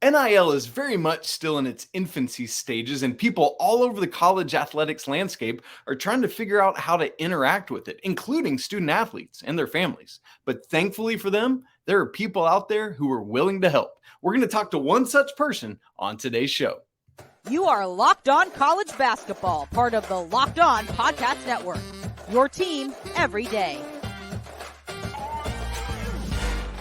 NIL is very much still in its infancy stages, and people all over the college athletics landscape are trying to figure out how to interact with it, including student athletes and their families. But thankfully for them, there are people out there who are willing to help. We're going to talk to one such person on today's show. You are Locked On College Basketball, part of the Locked On Podcast Network. Your team every day.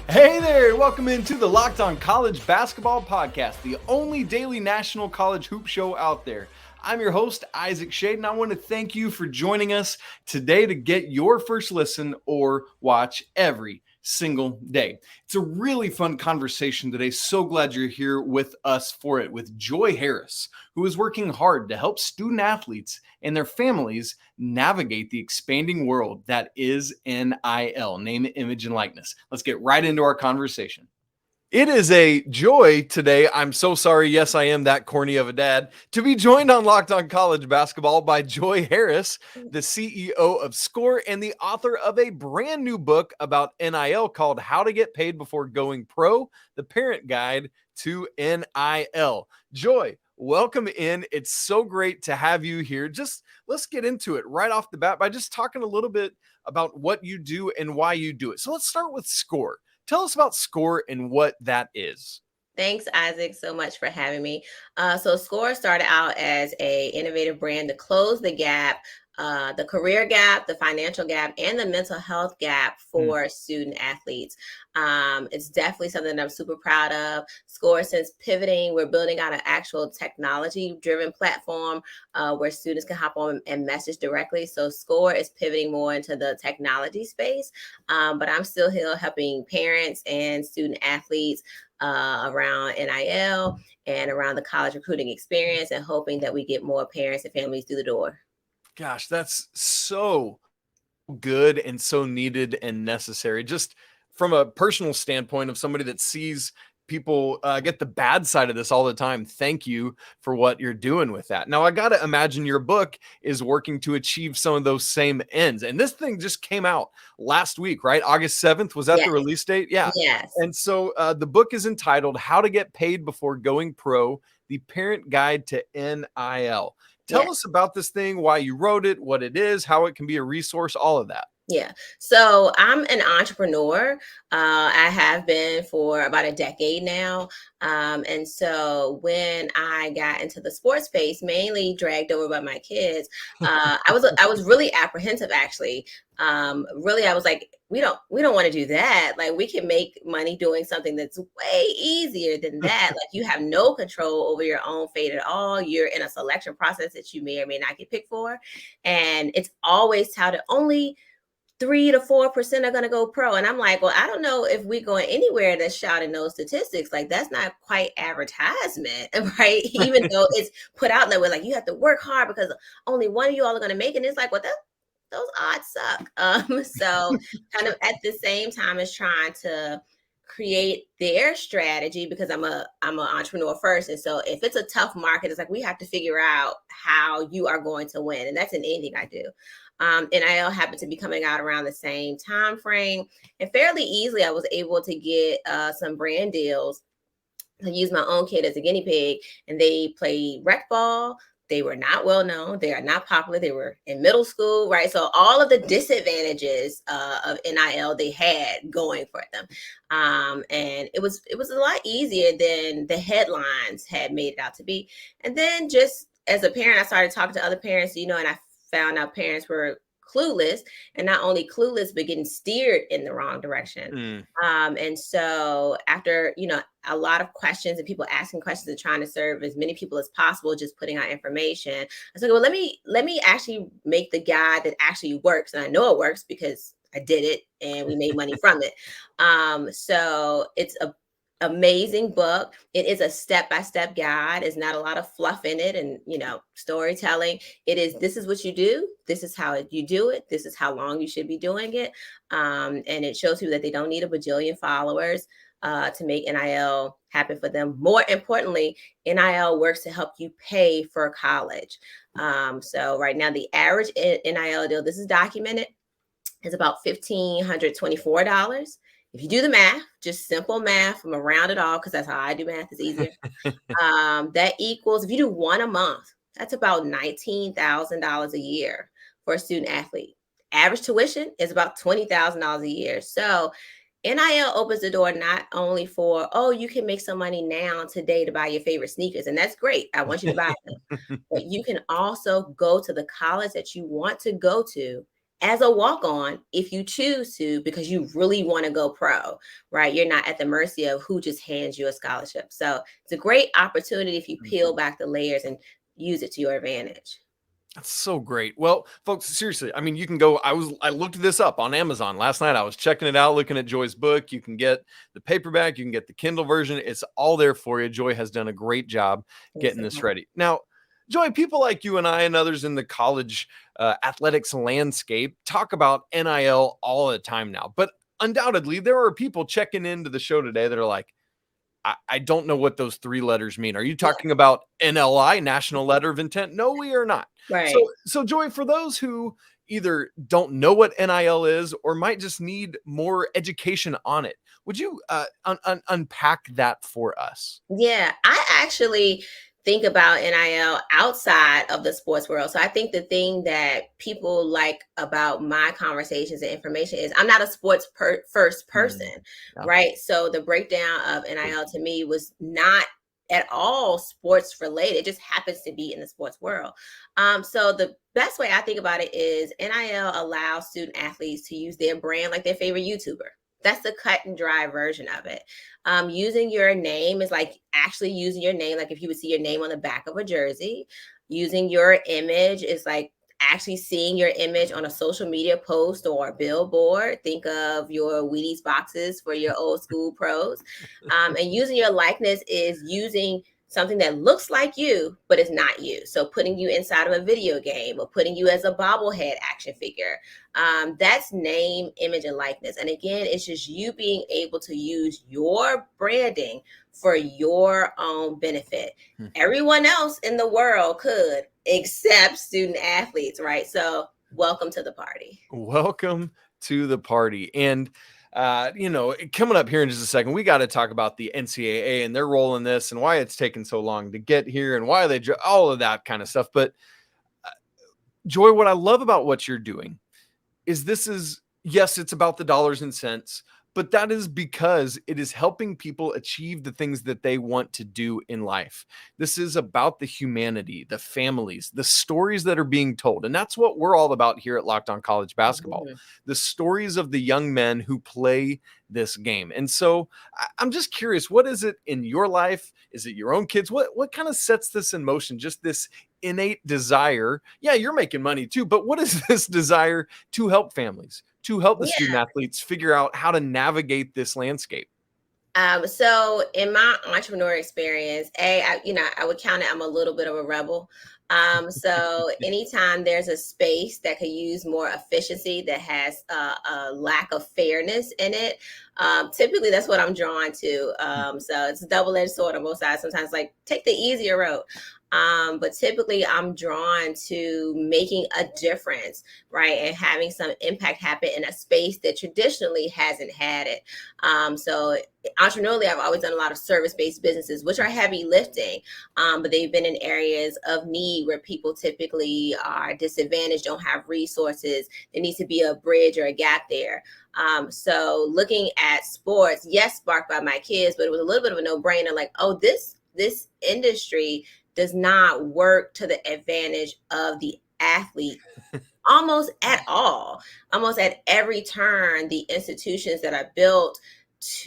Hey there, welcome into the Locked On College Basketball Podcast, the only daily national college hoop show out there. I'm your host, Isaac Shade, and I want to thank you for joining us today to get your first listen or watch every single day. It's a really fun conversation today. So glad you're here with us for it with Joy Harris, who is working hard to help student athletes and their families navigate the expanding world that is NIL, name, image, and likeness. Let's get right into our conversation. It is a joy today. I'm so sorry. Yes, I am that corny of a dad to be joined on Locked On College Basketball by Joy Harris, the CEO of Score and the author of a brand new book about NIL called How to Get Paid Before Going Pro, the Parent Guide to NIL. Joy, welcome in. It's so great to have you here. Just let's get into it right off the bat by just talking a little bit about what you do and why you do it. So let's start with Score. Tell us about Score and what that is. Thanks, Isaac, so much for having me. So Score started out as an innovative brand to close the gap, the career gap, the financial gap, and the mental health gap for student athletes. It's definitely something that I'm super proud of. Score, since pivoting, we're building out an actual technology-driven platform where students can hop on and message directly. So Score is pivoting more into the technology space, but I'm still here helping parents and student athletes around NIL and around the college recruiting experience and hoping that we get more parents and families through the door. Gosh, that's so good and so needed and necessary. Just from a personal standpoint of somebody that sees people get the bad side of this all the time. Thank you for what you're doing with that. Now, I got to imagine your book is working to achieve some of those same ends. And this thing just came out last week, right? August 7th. Was that the release date? Yeah. Yes. And so the book is entitled How to Get Paid Before Going Pro, the Parent Guide to NIL. Tell us about this thing, why you wrote it, what it is, how it can be a resource, all of that. Yeah. So I'm an entrepreneur. I have been for about a decade now. And so when I got into the sports space, mainly dragged over by my kids, I was really apprehensive, actually. Really, I was like, we don't want to do that. Like, we can make money doing something that's way easier than that. Like, you have no control over your own fate at all. You're in a selection process that you may or may not get picked for. And it's always touted only 3 to 4% are going to go pro. And I'm like, well, I don't know if we're going anywhere that's shouting those statistics. Like, that's not quite advertisement, right? Even though it's put out that way, like, you have to work hard because only one of you all are going to make it. And it's like, well, those odds suck. So kind of at the same time as trying to create their strategy, because I'm an entrepreneur first. And so if it's a tough market, it's like, we have to figure out how you are going to win. And that's in anything I do. NIL happened to be coming out around the same time frame, and fairly easily I was able to get some brand deals. I used my own kid as a guinea pig, and they played rec ball. They were not well known. They are not popular. They were in middle school, right? So all of the disadvantages of NIL they had going for them, and it was a lot easier than the headlines had made it out to be. And then just as a parent, I started talking to other parents, and I found out parents were clueless, and not only clueless, but getting steered in the wrong direction. And so after, a lot of questions and people asking questions and trying to serve as many people as possible, just putting out information, I said, well, let me actually make the guide that actually works. And I know it works because I did it and we made money from it. So it's a amazing book. It is a step-by-step guide. It's not a lot of fluff in it and, storytelling. This is what you do. This is how you do it. This is how long you should be doing it. And it shows people that they don't need a bajillion followers to make NIL happen for them. More importantly, NIL works to help you pay for college. So right now, the average NIL deal, this is documented, is about $1,524. If you do the math, just simple math, I'm around it all because that's how I do math, it's easier. That equals, if you do one a month, that's about $19,000 a year for a student athlete. Average tuition is about $20,000 a year. So NIL opens the door not only for, oh, you can make some money now today to buy your favorite sneakers, and that's great. I want you to buy them. But you can also go to the college that you want to go to as a walk on if you choose to, because you really want to go pro, right? You're not at the mercy of who just hands you a scholarship. So it's a great opportunity if you peel back the layers and use it to your advantage. That's so great. Well, folks, seriously, I mean, you can go. I looked this up on Amazon last night. I was checking it out, looking at Joy's book. You can get the paperback, you can get the Kindle version. It's all there for you. Joy has done a great job getting this ready. Now, Joy, people like you and I and others in the college athletics landscape talk about NIL all the time now. But undoubtedly, there are people checking into the show today that are like, I don't know what those three letters mean. Are you talking about NLI, National Letter of Intent? No, we are not. Right. So Joy, for those who either don't know what NIL is or might just need more education on it, would you unpack that for us? Yeah, I actually think about NIL outside of the sports world. So I think the thing that people like about my conversations and information is I'm not a sports first person, Yeah. right? So the breakdown of NIL to me was not at all sports related. It just happens to be in the sports world. So the best way I think about it is NIL allows student athletes to use their brand like their favorite YouTuber. That's the cut and dry version of it. Using your name is like actually using your name, like if you would see your name on the back of a jersey. Using your image is like actually seeing your image on a social media post or a billboard. Think of your Wheaties boxes for your old school pros. And using your likeness is using something that looks like you, but it's not you. So putting you inside of a video game or putting you as a bobblehead action figure. That's name, image, and likeness. And again, it's just you being able to use your branding for your own benefit. Everyone else in the world could, except student athletes, right? So welcome to the party. Welcome to the party. And coming up here in just a second, we got to talk about the NCAA and their role in this and why it's taken so long to get here and why they all of that kind of stuff. But Joy, what I love about what you're doing is yes, it's about the dollars and cents, but that is because it is helping people achieve the things that they want to do in life. This is about the humanity, the families, the stories that are being told. And that's what we're all about here at Locked On College Basketball, the stories of the young men who play this game. And so I'm just curious, what is it in your life? Is it your own kids? What kind of sets this in motion? Just this innate desire. Yeah, you're making money too, but what is this desire to help families, to help the student athletes figure out how to navigate this landscape? So in my entrepreneur experience, I would count it, I'm a little bit of a rebel. So anytime there's a space that could use more efficiency, that has a lack of fairness in it, typically that's what I'm drawn to. So it's a double-edged sword on both sides. Sometimes like take the easier road. But typically I'm drawn to making a difference, right? And having some impact happen in a space that traditionally hasn't had it. So entrepreneurially, I've always done a lot of service-based businesses, which are heavy lifting, but they've been in areas of need where people typically are disadvantaged, don't have resources. There needs to be a bridge or a gap there. So looking at sports, yes, sparked by my kids, but it was a little bit of a no-brainer, like, oh, this industry does not work to the advantage of the athlete almost at all. Almost at every turn, the institutions that are built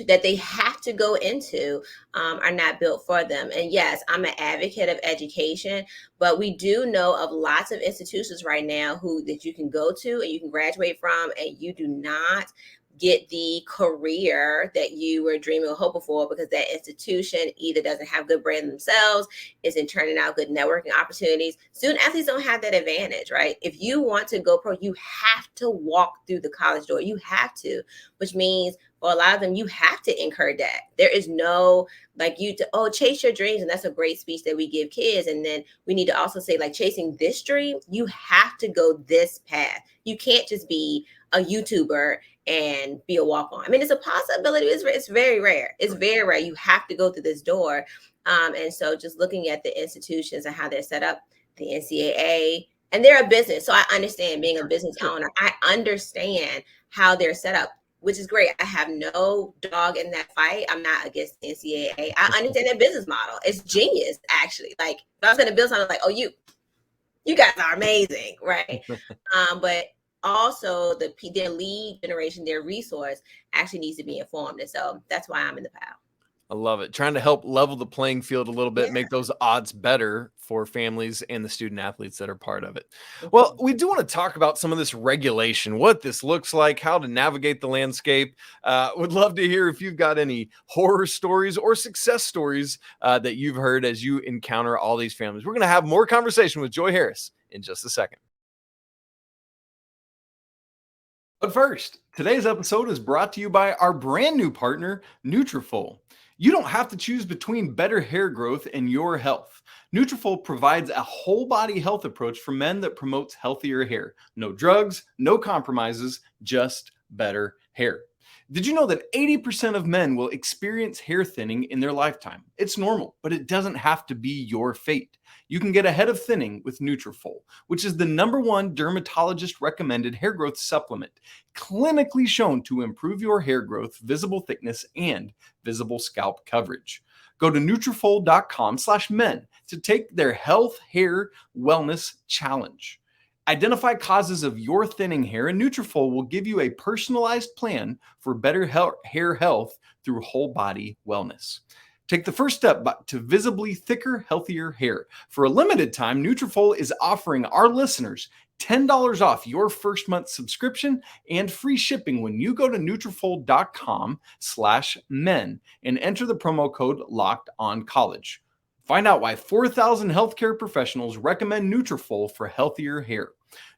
that they have to go into are not built for them. And yes, I'm an advocate of education, but we do know of lots of institutions right now that you can go to and you can graduate from, and you do not get the career that you were dreaming or hoping for, because that institution either doesn't have good brand themselves, isn't turning out good networking opportunities. Student athletes don't have that advantage, right? If you want to go pro, you have to walk through the college door. You have to, which means for a lot of them, you have to incur debt. There is no chase your dreams. And that's a great speech that we give kids. And then we need to also say, like, chasing this dream, you have to go this path. You can't just be a YouTuber and be a walk-on. I mean, it's a possibility. It's very rare. It's very rare. You have to go through this door. And so just looking at the institutions and how they're set up, the NCAA, and they're a business. So I understand being a business owner. I understand how they're set up, which is great. I have no dog in that fight. I'm not against the NCAA. I understand their business model. It's genius, actually. Like, if I was going to build something, like, oh, you guys are amazing, right? But also their lead generation, their resource actually needs to be informed. And so that's why I'm in the PAL. I love it. Trying to help level the playing field a little bit, make those odds better for families and the student athletes that are part of it. Well, we do want to talk about some of this regulation, what this looks like, how to navigate the landscape. Would love to hear if you've got any horror stories or success stories that you've heard as you encounter all these families. We're going to have more conversation with Joy Harris in just a second. But first, today's episode is brought to you by our brand new partner, Nutrafol. You don't have to choose between better hair growth and your health. Nutrafol provides a whole body health approach for men that promotes healthier hair. No drugs, no compromises, just better hair. Did you know that 80% of men will experience hair thinning in their lifetime? It's normal, but it doesn't have to be your fate. You can get ahead of thinning with Nutrafol, which is the #1 dermatologist recommended hair growth supplement, clinically shown to improve your hair growth, visible thickness, and visible scalp coverage. Go to Nutrafol.com/men to take their health, hair, wellness challenge. Identify causes of your thinning hair, and Nutrafol will give you a personalized plan for better hair health through whole body wellness. Take the first step to visibly thicker, healthier hair. For a limited time, Nutrafol is offering our listeners $10 off your first month subscription and free shipping when you go to Nutrafol.com/men and enter the promo code LOCKEDONCollege. Find out why 4,000 healthcare professionals recommend Nutrafol for healthier hair.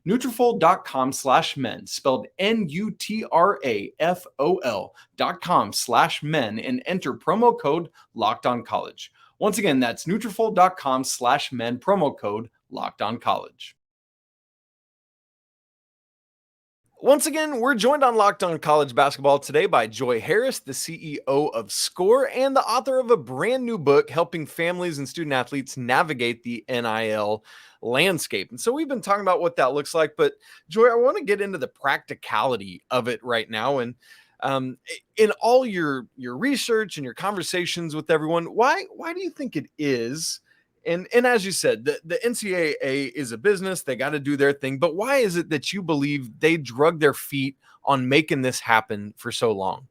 Nutrafol.com/men, spelled Nutrafol.com/men, and enter promo code LOCKEDONCollege. Once again, that's Nutrafol.com/men, promo code LOCKEDONCollege. Once again, we're joined on Locked On College Basketball today by Joy Harris, the CEO of SCORE and the author of a brand new book helping families and student athletes navigate the NIL landscape. And so we've been talking about what that looks like, but Joy, I want to get into the practicality of it right now. And in all your research and your conversations with everyone, why do you think it is? And as you said, the NCAA is a business. They got to do their thing. But why is it that you believe they drug their feet on making this happen for so long?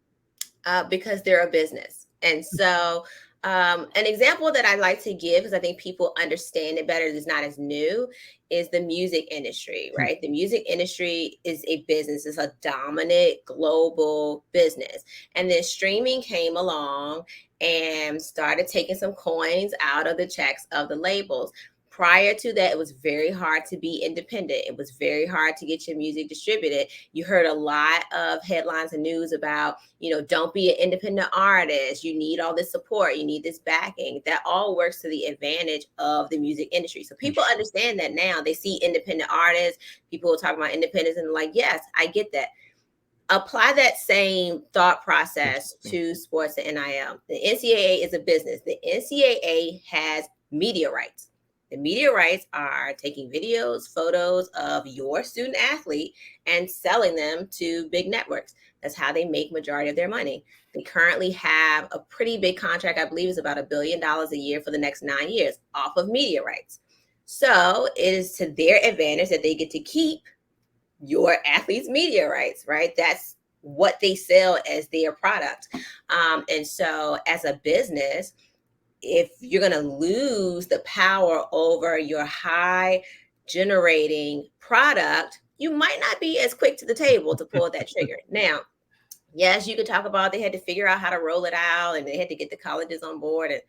Because they're a business. And so an example that I like to give, because I think people understand it better, it's not as new, is the music industry, right? The music industry is a business. It's a dominant global business. And then streaming came along and started taking some coins out of the checks of the labels. Prior to that, it was very hard to be independent. It was very hard to get your music distributed. You heard a lot of headlines and news about, don't be an independent artist. You need all this support. You need this backing. That all works to the advantage of the music industry. So people understand that now. They see independent artists. People will talk about independence and they're like, yes, I get that. Apply that same thought process to sports and NIL. The NCAA is a business. The NCAA has media rights. The media rights are taking videos, photos of your student athlete and selling them to big networks. That's how they make majority of their money. They currently have a pretty big contract. I believe it's about $1 billion a year for the next 9 years off of media rights. So it is to their advantage that they get to keep your athlete's media rights, right? That's what they sell as their product. And so as a business, if you're going to lose the power over your high generating product, you might not be as quick to the table to pull that trigger. Now, yes, you could talk about they had to figure out how to roll it out and they had to get the colleges on board, and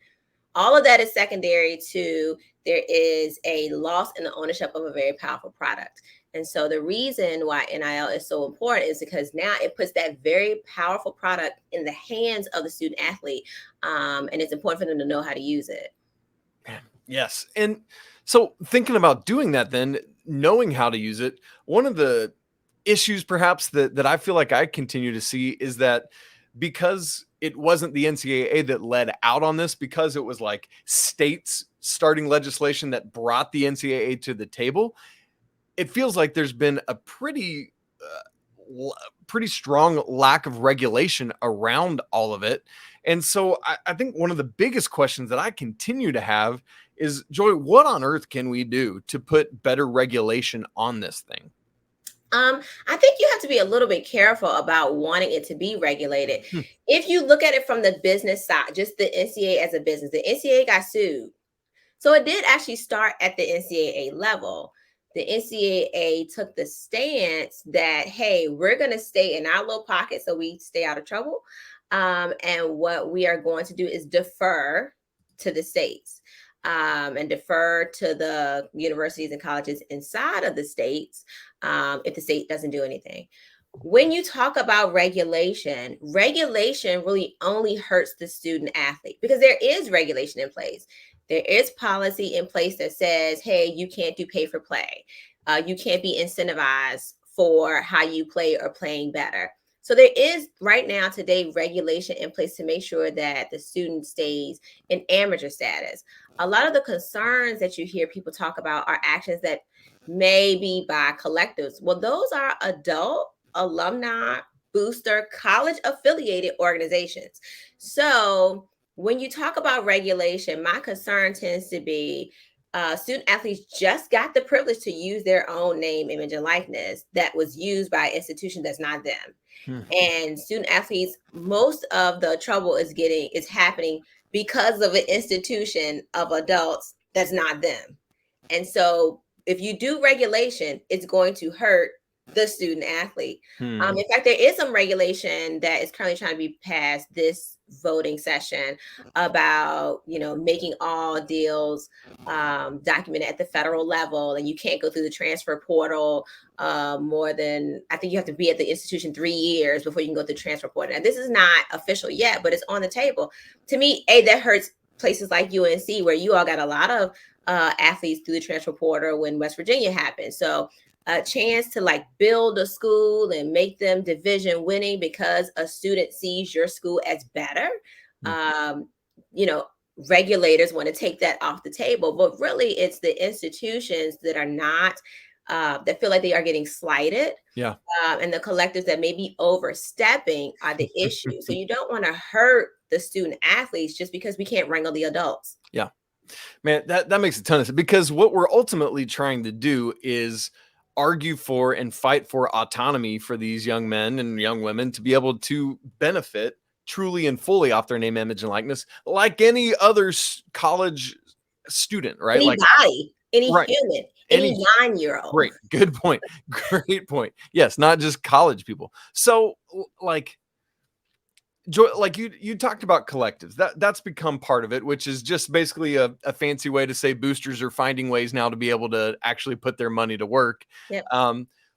all of that is secondary to there is a loss in the ownership of a very powerful product. And so the reason why NIL is so important is because now it puts that very powerful product in the hands of the student athlete. And it's important for them to know how to use it. Yes. And so thinking about doing that, then knowing how to use it, one of the issues perhaps that I feel like I continue to see is that because it wasn't the NCAA that led out on this, because it was like states starting legislation that brought the NCAA to the table, it feels like there's been a pretty strong lack of regulation around all of it. And so I think one of the biggest questions that I continue to have is, Joy, what on earth can we do to put better regulation on this thing? I think you have to be a little bit careful about wanting it to be regulated. If you look at it from the business side, just the NCAA as a business, the NCAA got sued. So it did actually start at the NCAA level. The NCAA took the stance that, hey, we're going to stay in our little pocket so we stay out of trouble. And what we are going to do is defer to the states and defer to the universities and colleges inside of the states if the state doesn't do anything. When you talk about regulation really only hurts the student athlete because there is regulation in place. There is policy in place that says, hey, you can't do pay for play. You can't be incentivized for how you play or playing better. So there is right now today regulation in place to make sure that the student stays in amateur status. A lot of the concerns that you hear people talk about are actions that may be by collectives. Well, those are adult, alumni, booster, college affiliated organizations. So when you talk about regulation, my concern tends to be student athletes just got the privilege to use their own name, image, and likeness that was used by an institution that's not them. And student athletes, most of the trouble is happening because of an institution of adults that's not them. And so if you do regulation, it's going to hurt the student athlete. In fact, there is some regulation that is currently trying to be passed this voting session about, making all deals documented at the federal level, and you can't go through the transfer portal more than, I think you have to be at the institution 3 years before you can go through the transfer portal. And this is not official yet, but it's on the table. To me, that hurts places like UNC, where you all got a lot of athletes through the transfer portal when West Virginia happened. So a chance to build a school and make them division winning because a student sees your school as better. Regulators want to take that off the table, but really it's the institutions that are not, that feel like they are getting slighted. Yeah. And the collectives that may be overstepping are the issue. So you don't want to hurt the student athletes just because we can't wrangle the adults. Yeah. Man, that makes a ton of sense, because what we're ultimately trying to do is argue for and fight for autonomy for these young men and young women to be able to benefit truly and fully off their name, image, and likeness, like any other college student, right? Anybody, any right. Human, any 9-year-old. Great. Good point. Great point. Yes. Not just college people. So Joy, you talked about collectives. That's become part of it, which is just basically a fancy way to say boosters are finding ways now to be able to actually put their money to work. Yep.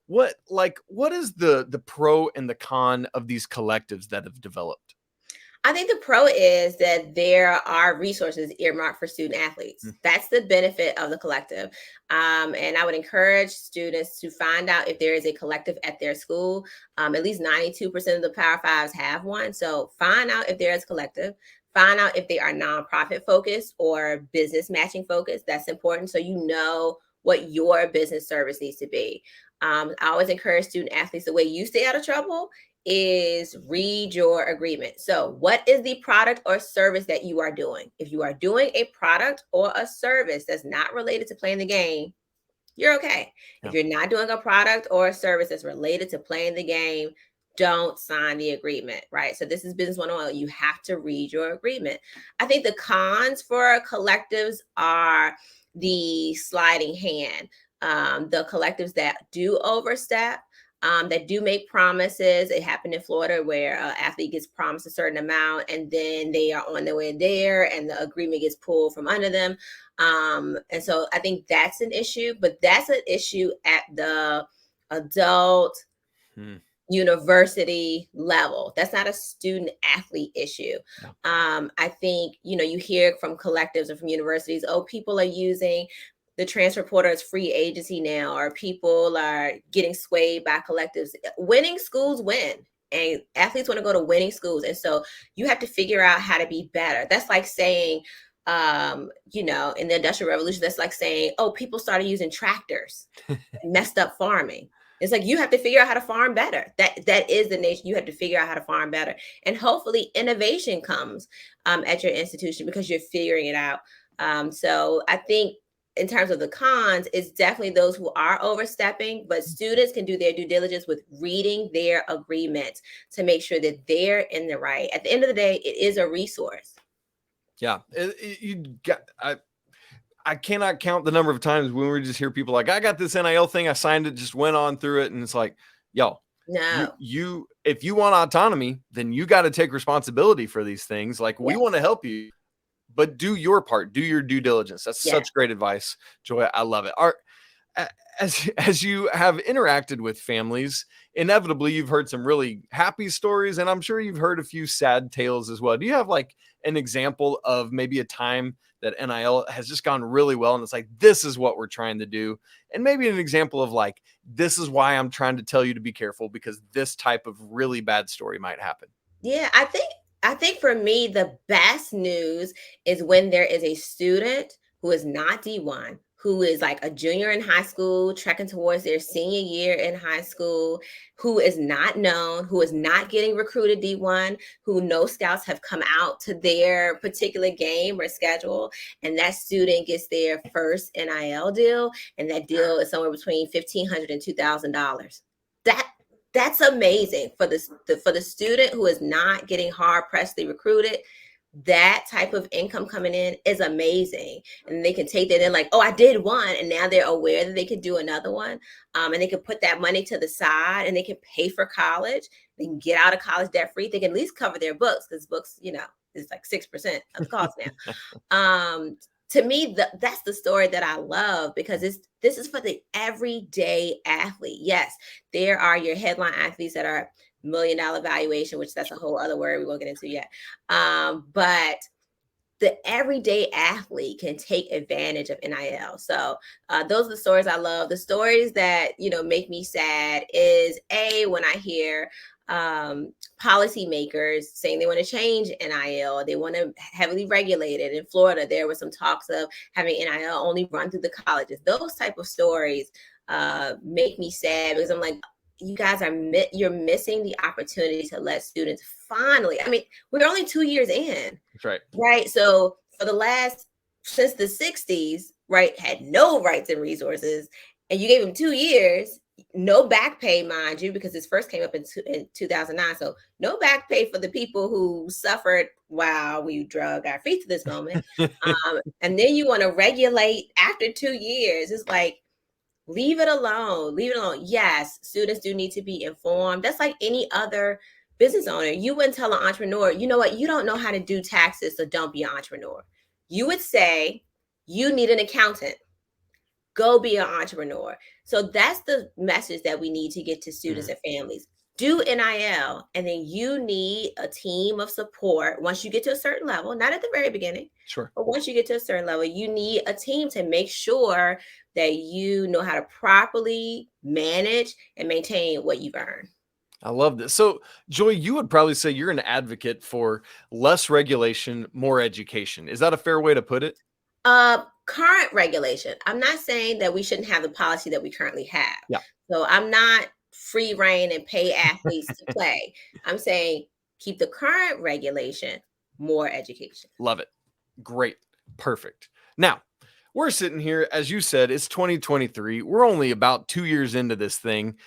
What is the pro and the con of these collectives that have developed? I think the pro is that there are resources earmarked for student athletes. That's the benefit of the collective. And I would encourage students to find out if there is a collective at their school. At least 92% of the Power Fives have one. So find out if there is a collective. Find out if they are nonprofit focused or business matching focused. That's important. So you know what your business service needs to be. I always encourage student athletes, the way you stay out of trouble is read your agreement. So what is the product or service that you are doing? If you are doing a product or a service that's not related to playing the game, you're okay. If you're not doing a product or a service that's related to playing the game, don't sign the agreement, right? So this is business 101. You have to read your agreement. I think the cons for collectives are the sliding hand. The collectives that do overstep, that do make promises. It happened in Florida where an athlete gets promised a certain amount and then they are on their way there and the agreement gets pulled from under them. And so I think that's an issue, but that's an issue at the adult university level. That's not a student athlete issue. No. I think, you hear from collectives or from universities, people are using the transfer portal is free agency now, or people are getting swayed by collectives. Winning schools win, and athletes want to go to winning schools. And so you have to figure out how to be better. That's like saying, in the Industrial Revolution, that's like saying, oh, people started using tractors, messed up farming. It's like you have to figure out how to farm better. That is the nation. You have to figure out how to farm better, and hopefully innovation comes at your institution because you're figuring it out. So I think in terms of the cons, it's definitely those who are overstepping, but students can do their due diligence with reading their agreements to make sure that they're in the right. At the end of the day, it is a resource. Yeah, I cannot count the number of times when we just hear people like, I got this NIL thing, I signed it, just went on through it. And it's like, yo, no, you if you want autonomy, then you got to take responsibility for these things. Like, we want to help you, but do your part, do your due diligence. That's such great advice, Joy. I love it. As you have interacted with families, inevitably you've heard some really happy stories, and I'm sure you've heard a few sad tales as well. Do you have like an example of maybe a time that NIL has just gone really well and it's like, this is what we're trying to do, and maybe an example of like, this is why I'm trying to tell you to be careful because this type of really bad story might happen? Yeah, I think for me, the best news is when there is a student who is not D1, who is like a junior in high school, trekking towards their senior year in high school, who is not known, who is not getting recruited D1, who no scouts have come out to their particular game or schedule, and that student gets their first NIL deal, and that deal is somewhere between $1,500 and $2,000. That's amazing for the student who is not getting hard pressed recruited. That type of income coming in is amazing, and they can take that in like, oh, I did one, and now they're aware that they can do another one, and they can put that money to the side, and they can pay for college. They can get out of college debt free. They can at least cover their books, because books, is like 6% of the cost now. To me, that's the story that I love, because this is for the everyday athlete. Yes, there are your headline athletes that are $1 million valuation, which that's a whole other word we won't get into yet. But the everyday athlete can take advantage of NIL. So those are the stories I love. The stories that, make me sad is when I hear policymakers saying they want to change NIL, they want to heavily regulate it. In Florida, there was some talks of having NIL only run through the colleges. Those type of stories make me sad, because I'm like, you guys you're missing the opportunity to let students finally, we're only 2 years in. That's right. Right. So since the 60s, right, had no rights and resources, and you gave them 2 years, no back pay, mind you, because this first came up in 2009. So no back pay for the people who suffered while we drug our feet to this moment. And then you want to regulate after 2 years. It's like, leave it alone. Leave it alone. Yes, students do need to be informed. That's like any other business owner. You wouldn't tell an entrepreneur, you know what, you don't know how to do taxes, so don't be an entrepreneur. You would say, you need an accountant. Go be an entrepreneur. So that's the message that we need to get to students and families. Do NIL, and then you need a team of support once you get to a certain level, not at the very beginning. Sure. But once you get to a certain level, you need a team to make sure that you know how to properly manage and maintain what you've earned. I love this. So, Joy, you would probably say you're an advocate for less regulation, more education. Is that a fair way to put it? Current regulation. I'm not saying that we shouldn't have the policy that we currently have. Yeah. So I'm not free reign and pay athletes to play. I'm saying keep the current regulation, more education. Love it. Great. Perfect. Now, we're sitting here, as you said, it's 2023. We're only about 2 years into this thing.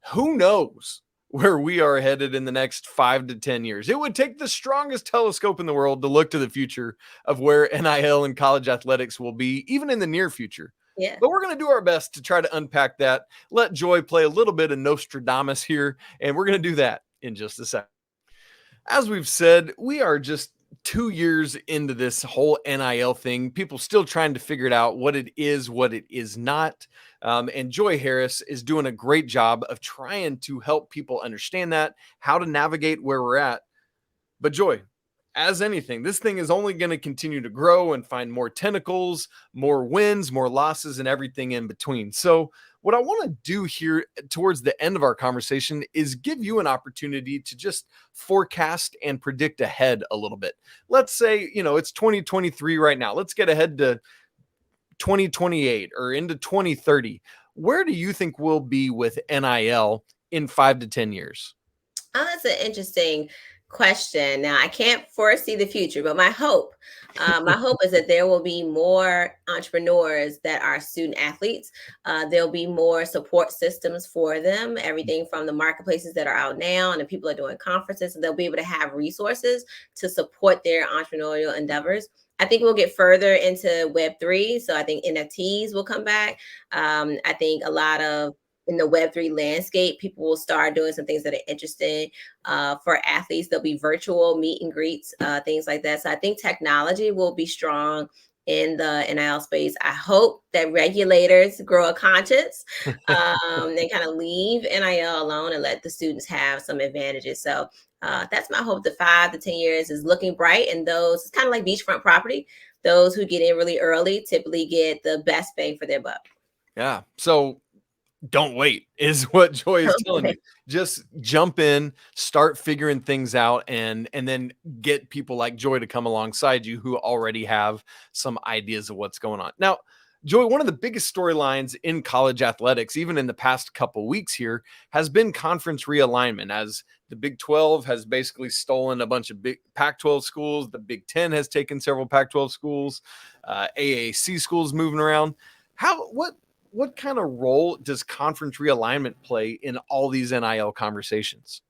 Who knows where we are headed in the next 5 to 10 years? It would take the strongest telescope in the world to look to the future of where NIL and college athletics will be, even in the near future. Yeah. But we're going to do our best to try to unpack that. Let Joy play a little bit of Nostradamus here, and we're going to do that in just a second. As we've said, we are just 2 years into this whole NIL thing. People still trying to figure it out, what it is not. And Joy Harris is doing a great job of trying to help people understand that, how to navigate where we're at. But Joy, as anything, this thing is only going to continue to grow and find more tentacles, more wins, more losses, and everything in between. So, what I want to do here towards the end of our conversation is give you an opportunity to just forecast and predict ahead a little bit. Let's say, it's 2023 right now. Let's get ahead to 2028 or into 2030. Where do you think we'll be with NIL in 5 to 10 years? Oh, that's an interesting question. Now, I can't foresee the future, but my hope is that there will be more entrepreneurs that are student athletes. There'll be more support systems for them, everything from the marketplaces that are out now and the people are doing conferences. So they'll be able to have resources to support their entrepreneurial endeavors. I think we'll get further into Web3. So I think NFTs will come back. I think a lot of in the Web3 landscape, people will start doing some things that are interesting for athletes. There'll be virtual meet and greets, things like that. So I think technology will be strong in the NIL space. I hope that regulators grow a conscience. They kind of leave NIL alone and let the students have some advantages. So that's my hope. The 5 to 10 years is looking bright. And those, it's kind of like beachfront property. Those who get in really early typically get the best bang for their buck. Yeah. So don't wait is what Joy is telling you. Just jump in, start figuring things out, and then get people like Joy to come alongside you who already have some ideas of what's going on. Now, Joy, one of the biggest storylines in college athletics, even in the past couple weeks here, has been conference realignment, as the Big 12 has basically stolen a bunch of big Pac-12 schools. The Big 10 has taken several Pac-12 schools, AAC schools moving around. What kind of role does conference realignment play in all these NIL conversations?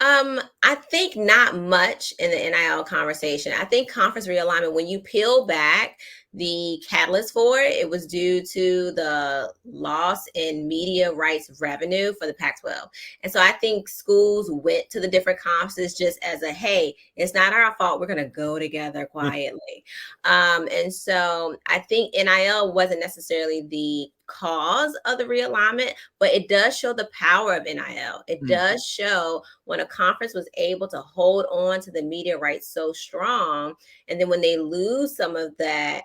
I think not much in the NIL conversation. I think conference realignment, when you peel back the catalyst for it, it was due to the loss in media rights revenue for the Pac-12. And so I think schools went to the different conferences just as a, hey, it's not our fault. We're going to go together quietly. And so I think NIL wasn't necessarily the cause of the realignment, but it does show the power of NIL. It does show when a conference was able to hold on to the media rights so strong, and then when they lose some of that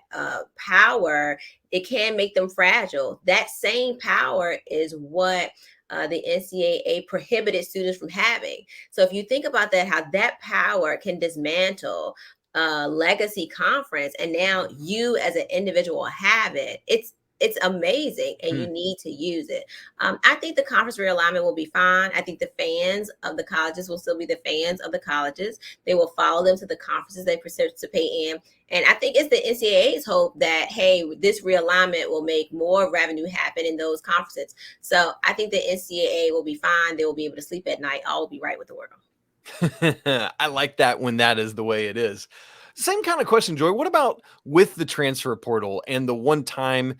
power, it can make them fragile. That same power is what the NCAA prohibited students from having. So if you think about that, how that power can dismantle a legacy conference, and now you as an individual have it, it's amazing, and you need to use it. I think the conference realignment will be fine. I think the fans of the colleges will still be the fans of the colleges. They will follow them to the conferences they participate in. And I think it's the NCAA's hope that, hey, this realignment will make more revenue happen in those conferences. So I think the NCAA will be fine. They will be able to sleep at night. All will be right with the world. I like that when that is the way it is. Same kind of question, Joy. What about with the transfer portal and the one-time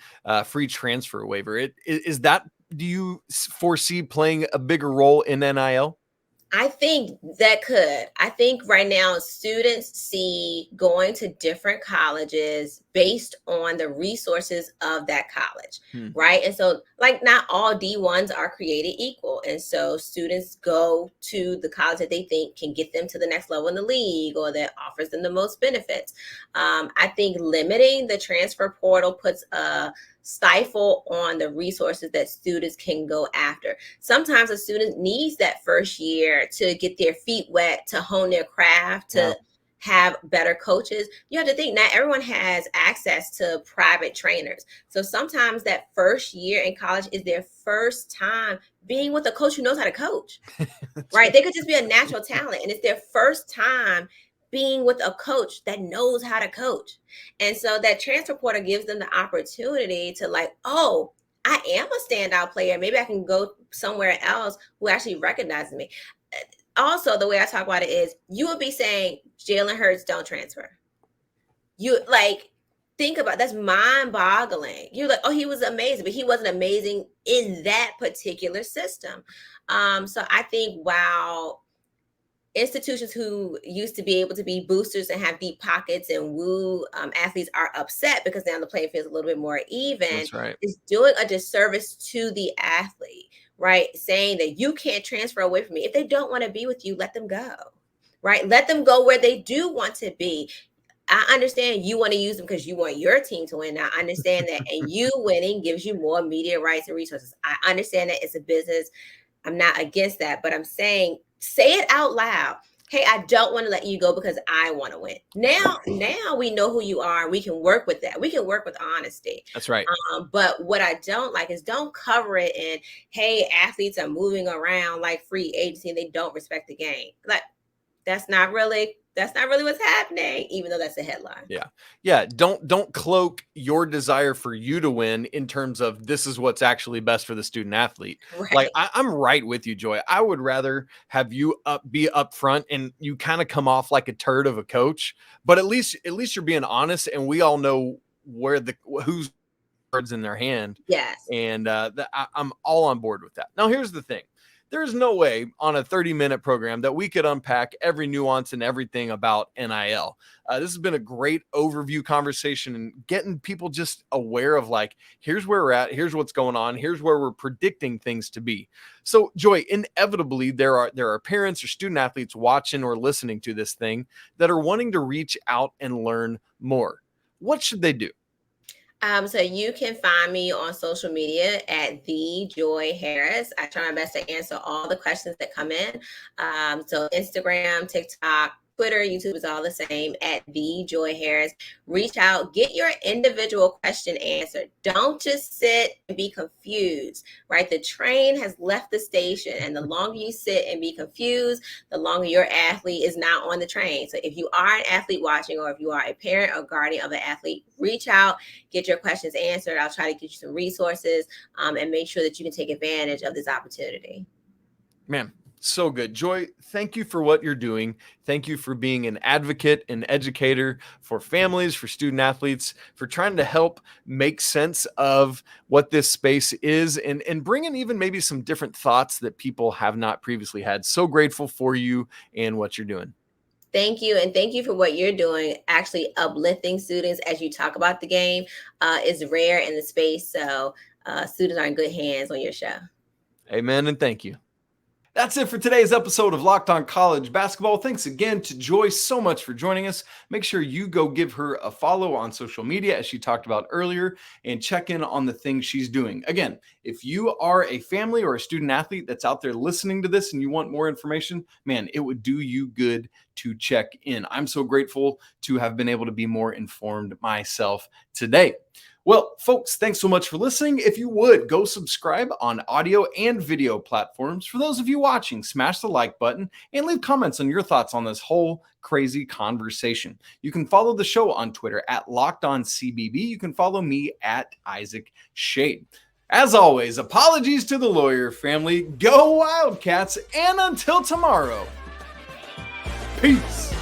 free transfer waiver? Is that, do you foresee playing a bigger role in NIL? I think that could. I think right now students see going to different colleges based on the resources of that college, right? And so, like, not all D1s are created equal. And so students go to the college that they think can get them to the next level in the league or that offers them the most benefits. I think limiting the transfer portal puts a stifle on the resources that students can go after. Sometimes a student needs that first year to get their feet wet, to hone their craft, to have better coaches. You have to think not everyone has access to private trainers. So sometimes that first year in college is their first time being with a coach who knows how to coach, right? They could just be a natural talent, and it's their first time being with a coach that knows how to coach. And so that transfer portal gives them the opportunity to, like, oh, I am a standout player. Maybe I can go somewhere else who actually recognizes me. Also, the way I talk about it is you would be saying Jalen Hurts don't transfer. You think about that's mind boggling. You're like, oh, he was amazing, but he wasn't amazing in that particular system. So I think while institutions who used to be able to be boosters and have deep pockets and woo athletes are upset because now the playing field is a little bit more even. That's right. Is doing a disservice to the athlete, right? Saying that you can't transfer away from me. If they don't want to be with you, let them go, right? Let them go where they do want to be. I understand you want to use them because you want your team to win. I understand that. And you winning gives you more media rights and resources. I understand that it's a business. I'm not against that, but I'm saying, say it out loud. Hey, I don't want to let you go because I want to win. Now we know who you are. We can work with that. We can work with honesty. That's right. But what I don't like is don't cover it in, hey, athletes are moving around like free agency and they don't respect the game. Like, that's not really what's happening, even though that's a headline. Yeah. Don't cloak your desire for you to win in terms of this is what's actually best for the student athlete. Right. Like I'm right with you, Joy. I would rather have you be up front and you kind of come off like a turd of a coach, but at least you're being honest, and we all know who's cards in their hand. Yes. And I'm all on board with that. Now, here's the thing. There is no way on a 30-minute program that we could unpack every nuance and everything about NIL. This has been a great overview conversation and getting people just aware of, like, here's where we're at, here's what's going on, here's where we're predicting things to be. So, Joy, inevitably there are parents or student athletes watching or listening to this thing that are wanting to reach out and learn more. What should they do? So you can find me on social media at the Joy Harris. I try my best to answer all the questions that come in. So Instagram, TikTok, Twitter, YouTube is all the same at the Joy Harris. Reach out, get your individual question answered. Don't just sit and be confused, right? The train has left the station, and the longer you sit and be confused, the longer your athlete is not on the train. So if you are an athlete watching, or if you are a parent or guardian of an athlete, reach out, get your questions answered. I'll try to get you some resources and make sure that you can take advantage of this opportunity. Man, so good. Joy, thank you for what you're doing. Thank you for being an advocate, an educator for families, for student athletes, for trying to help make sense of what this space is, and bring in even maybe some different thoughts that people have not previously had. So grateful for you and what you're doing. Thank you. And thank you for what you're doing. Actually uplifting students as you talk about the game is rare in the space. So students are in good hands on your show. Amen. And thank you. That's it for today's episode of Locked On College Basketball. Thanks again to Joy so much for joining us. Make sure you go give her a follow on social media, as she talked about earlier, and check in on the things she's doing. Again, if you are a family or a student athlete that's out there listening to this and you want more information, man, it would do you good to check in. I'm so grateful to have been able to be more informed myself today. Well, folks, thanks so much for listening. If you would, go subscribe on audio and video platforms. For those of you watching, smash the like button and leave comments on your thoughts on this whole crazy conversation. You can follow the show on Twitter at LockedOnCBB. You can follow me at Isaac Shade. As always, apologies to the lawyer family. Go Wildcats, and until tomorrow, peace.